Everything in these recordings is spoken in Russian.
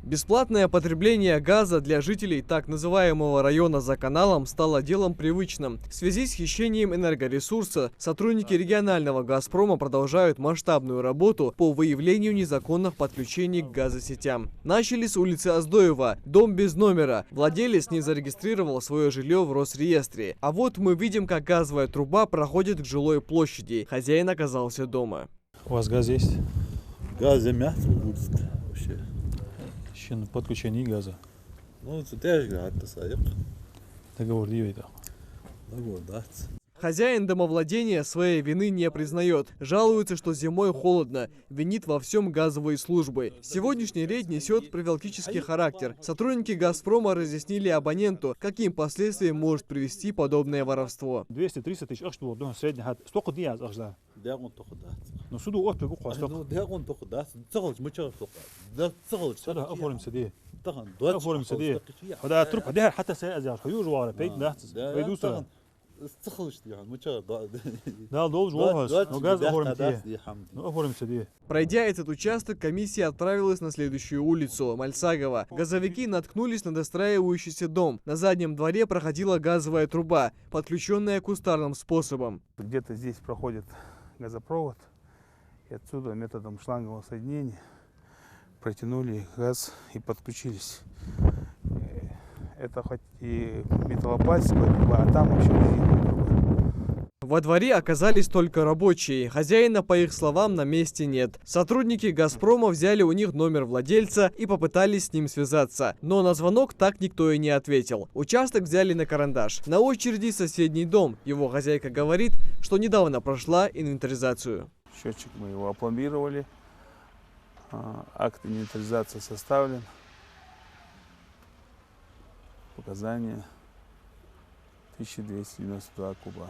Бесплатное потребление газа для жителей так называемого района за каналом стало делом привычным. В связи с хищением энергоресурса сотрудники регионального «Газпрома» продолжают масштабную работу по выявлению незаконных подключений к газосетям. Начали с улицы Оздоева, дом без номера. Владелец не зарегистрировал свое жилье в Росреестре. А вот мы видим, как газовая труба проходит к жилой площади. Хозяин оказался дома. У вас газ есть? Газ мягко будет вообще. Еще на подключение газа. Ну, это тоже гад, саяк. Договор девять. Договор, да. Хозяин домовладения своей вины не признает. Жалуется, что зимой холодно. Винит во всем газовые службы. Сегодняшний рейд несет профилактический характер. Сотрудники «Газпрома» разъяснили абоненту, каким последствиям может привести подобное воровство. 200-300 тысяч акш было, средний хат. Сколько дней акш, да? Дягон только да. Ну, суду от бегу хвосток. Ну, дягон только да. Цалж, мы чего только. Да, цалж. Сада оформимся, де. Тахан, Оформимся, де. Вода труп, а де хата сая азяш. Хаю жуара, пейт, да? Пойду сюда. цалж, мы чего да. Да, должен жуахас. Но газ оформимся, де. Ну, оформимся, де. Пройдя этот участок, комиссия отправилась на следующую улицу, Мальсагова. Газовики наткнулись на достраивающийся дом. На заднем дворе проходила газовая труба, подключенная кустарным способом. Где-то здесь проходит газопровод. И отсюда методом шлангового соединения протянули газ и подключились. Это хоть и металлопластиковая труба, а там вообще резиновая труба. Во дворе оказались только рабочие. Хозяина, по их словам, на месте нет. Сотрудники «Газпрома» взяли у них номер владельца и попытались с ним связаться. Но на звонок так никто и не ответил. Участок взяли на карандаш. На очереди соседний дом. Его хозяйка говорит, что недавно прошла инвентаризацию. Счетчик мы его опломбировали. Акт инвентаризации составлен. Показания 1292 куба.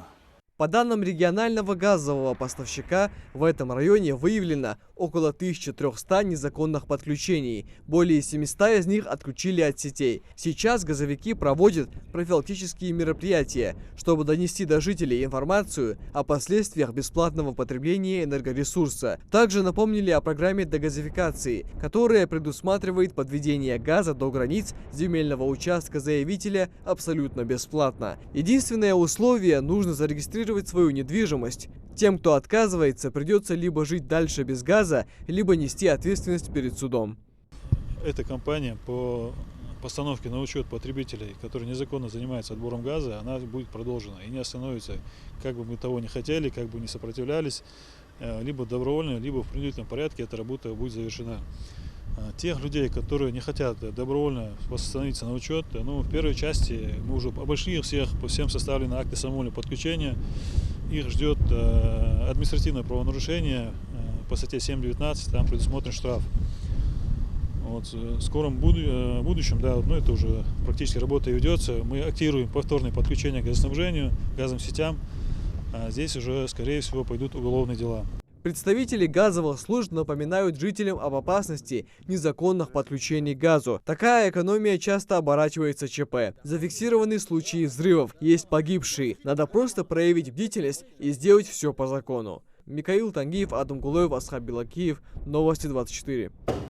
По данным регионального газового поставщика, в этом районе выявлено около 1300 незаконных подключений. Более 700 из них отключили от сетей. Сейчас газовики проводят профилактические мероприятия, чтобы донести до жителей информацию о последствиях бесплатного потребления энергоресурса. Также напомнили о программе дегазификации, которая предусматривает подведение газа до границ земельного участка заявителя абсолютно бесплатно. Единственное условие – нужно зарегистрировать свою недвижимость. Тем, кто отказывается, придется либо жить дальше без газа, либо нести ответственность перед судом. Эта компания по постановке на учет потребителей, которые незаконно занимаются отбором газа, она будет продолжена и не остановится. Как бы мы того не хотели, как бы не сопротивлялись, либо добровольно, либо в принудительном порядке эта работа будет завершена. Тех людей, которые не хотят добровольно восстановиться на учет, ну, в первой части мы уже обошли их всех, по всем составлены акты самовольного подключения. Их ждет административное правонарушение по статье 7.19, там предусмотрен штраф. Вот, в скором будущем, да, ну, это уже практически работа ведется, мы активируем повторное подключение к газоснабжению, газовым сетям, а здесь уже, скорее всего, пойдут уголовные дела. Представители газовых служб напоминают жителям об опасности незаконных подключений к газу. Такая экономия часто оборачивается ЧП. Зафиксированы случаи взрывов, есть погибшие. Надо просто проявить бдительность и сделать все по закону. Микаил Тангиев, Адам Гулоев, Асхаб Билакиев. Новости 24.